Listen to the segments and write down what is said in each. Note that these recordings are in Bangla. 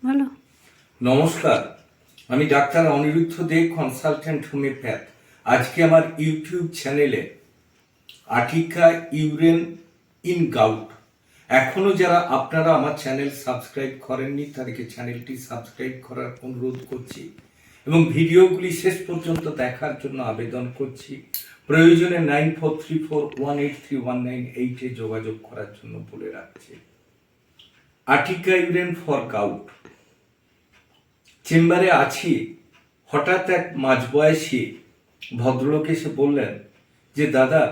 ভালো। নমস্কার, আমি ডাক্তার অনিরুদ্ধ দে, কনসালটেন্ট হোমিওপ্যাথ। আজকে আমার ইউটিউব চ্যানেলে আটিকা ইউরেন ইন গাউট, এখনো যারা আপনারা আমার চ্যানেল সাবস্ক্রাইব করেননি তাদেরকে চ্যানেলটি সাবস্ক্রাইব করার অনুরোধ করছি এবং ভিডিওগুলি শেষ পর্যন্ত দেখার জন্য আবেদন করছি। প্রয়োজনে 9434183198 যোগাযোগ করার জন্য বলে রাখছি। আটিকা ইউরেন ফর গাউট চেম্বারে আছি, হঠাৎ এক মাঝবয়সী ভদ্রলোক এসে বললেন যে দাদা,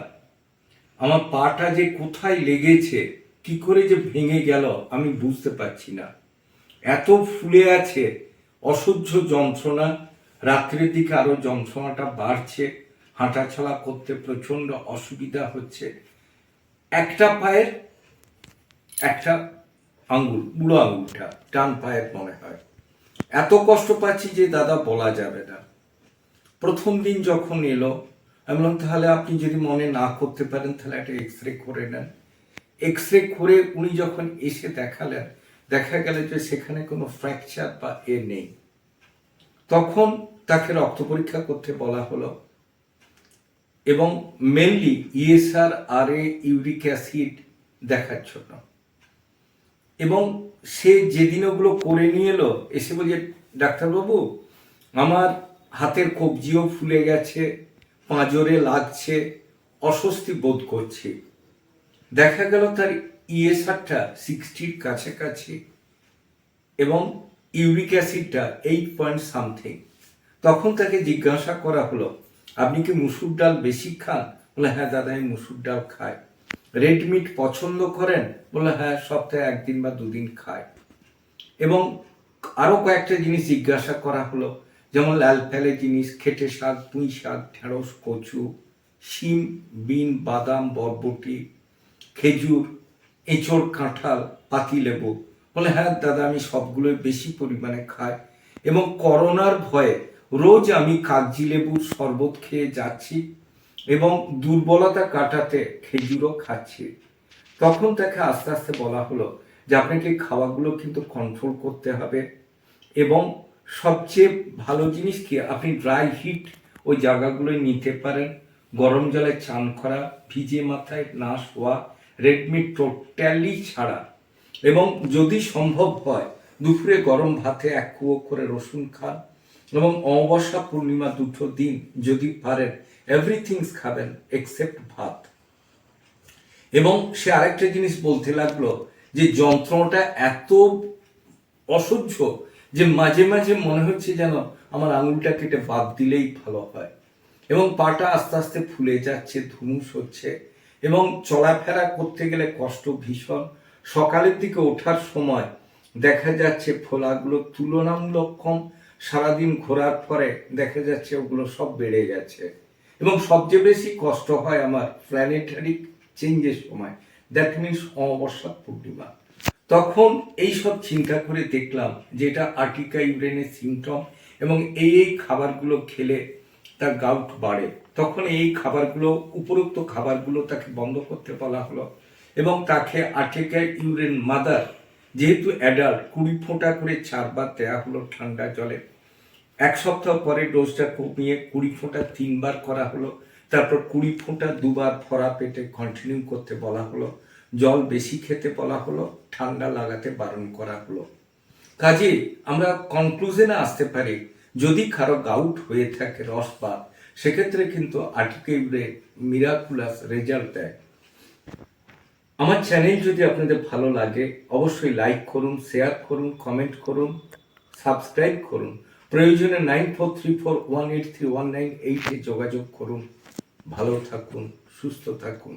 আমার পাটা যে কোথায় লেগেছে, কি করে যে ভেঙে গেল আমি বুঝতে পারছি না। এত ফুলে আছে, অসহ্য যন্ত্রণা, রাত্রের দিকে আরো যন্ত্রণাটা বাড়ছে, হাঁটাচলা করতে প্রচন্ড অসুবিধা হচ্ছে। একটা পায়ের একটা আঙ্গুল, বুড়ো আঙ্গুলটা ডান পায়ের মনে হয়, এত কষ্ট পাচ্ছি যে দাদা বলা যাবে না। প্রথম দিন যখন এলো আমি বললাম তাহলে আপনি যদি মনে না করতে পারেন তাহলে একটা এক্সরে করে নেন। এক্সরে করে উনি যখন এসে দেখালেন, দেখা গেল যে সেখানে কোনো ফ্র্যাকচার বা নেই। তখন তাকে রক্ত পরীক্ষা করতে বলা হলো এবং মেনলি ইএসআর আর ইউরিক অ্যাসিড দেখার জন্য। এবং সে যেদিন ওগুলো করে নিয়ে এলো, এসে বলছে ডাক্তারবাবু আমার হাতের কবজিও ফুলে গেছে, পাঁজরে লাগছে, অস্বস্তি বোধ করছি। দেখা গেল তার ইএসআরটা 60-র কাছাকাছি এবং ইউরিক অ্যাসিডটা 8 পয়েন্ট সামথিং। তখন তাকে জিজ্ঞাসা করা হলো আপনি কি মুসুর ডাল বেশি খান? বলে হ্যাঁ দাদা আমি মুসুর ডাল খাই। রেড মিট পছন্দ করেন? বলে হ্যাঁ, সপ্তাহে 1 দিন বা 2 দিন খায়। এবং আরো কয়েকটা জিনিস জিজ্ঞাসা করা হলো, যেমন লাল ফেলে জিনিস, খেটে শাক, পুঁই শাক, ঢেঁড়স, কচু, শিম, বিন, বাদাম, বরবটি, খেজুর, এঁচড়, কাঁঠাল, পাতিলেবু। বলে হ্যাঁ দাদা আমি সবগুলোই বেশি পরিমাণে খাই এবং করোনার ভয়ে রোজ আমি কাগজি লেবুর শরবত খেয়ে যাচ্ছি এবং দুর্বলতা কাটাতে খেজুরও খাচ্ছি। তখন তাকে আস্তে আস্তে বলা হলো যে আপনাকে খাওয়াগুলো কিন্তু কন্ট্রোল করতে হবে এবং সবচেয়ে ভালো জিনিস কি আপনি ড্রাই হিট ওই জায়গাগুলোয় নিতে পারেন, গরম জলে চান করা, ভিজে মাথায় না শোয়া, রেডমিট টোটালি ছাড়া এবং যদি সম্ভব হয় দুপুরে গরম ভাতে 1 কুয়ো করে রসুন খান এবং অমাবস্যা পূর্ণিমা 2টো দিন যদি পারেন এভরিথিংস খাবেন এক্সেপ্ট ভাত। এবং সে আরেকটা জিনিস বলতে লাগলো যে যন্ত্রণাটা এত অসহ্য যে মাঝে মাঝে মনে হচ্ছে যেন আমার আঙুলটা কেটে বাদ দিলেই ভালো হয় এবং পাটা আস্তে আস্তে ফুলে যাচ্ছে, ধুমুস হচ্ছে এবং চলাফেরা করতে গেলে কষ্ট ভীষণ। সকালের দিকে ওঠার সময় দেখা যাচ্ছে ফোলাগুলো তুলনামূলক কম, সারাদিন ঘোরার পরে দেখা যাচ্ছে ওগুলো সব বেড়ে গেছে এবং সবচেয়ে বেশি কষ্ট হয় আমার প্ল্যানেটারি চেঞ্জের সময়, দ্যাট মিনস অমাবস্যা পূর্ণিমা। তখন এই সব চিন্তা করে দেখলাম যে এটা আর্টিকা ইউরেনের সিমটম এবং এই খাবারগুলো খেলে তার গাউট বাড়ে। তখন এই খাবারগুলো, উপরোক্ত খাবারগুলো তাকে বন্ধ করতে বলা হলো এবং তাকে আর্টিকা ইউরেন মাদার, যেহেতু অ্যাডাল্ট, 20 ফোঁটা করে 4 বার দেওয়া হলো ঠান্ডা জলে। 1 সপ্তাহ পরে ডোজটা কমিয়ে 20 ফোঁটা 3 বার করা হলো, তারপর 20 ফোঁটা 2 বার ভরা পেটে কন্টিনিউ করতে বলা হলো, জল বেশি খেতে বলা হলো, ঠান্ডা লাগাতে বারণ করা হলো। কাজে আমরা কনক্লুশনে আসতে পারি যদি কারো গাউট হয়ে থাকে রসবাত, সেক্ষেত্রে কিন্তু আর্টিকা ইউরেন মিরাকুলাস রেজাল্ট দেয়। আমার চ্যানেল যদি আপনাদের ভালো লাগে অবশ্যই লাইক করুন, শেয়ার করুন, কমেন্ট করুন, সাবস্ক্রাইব করুন। প্রয়োজনে 9434183198 যোগাযোগ করুন। ভালো থাকুন, সুস্থ থাকুন।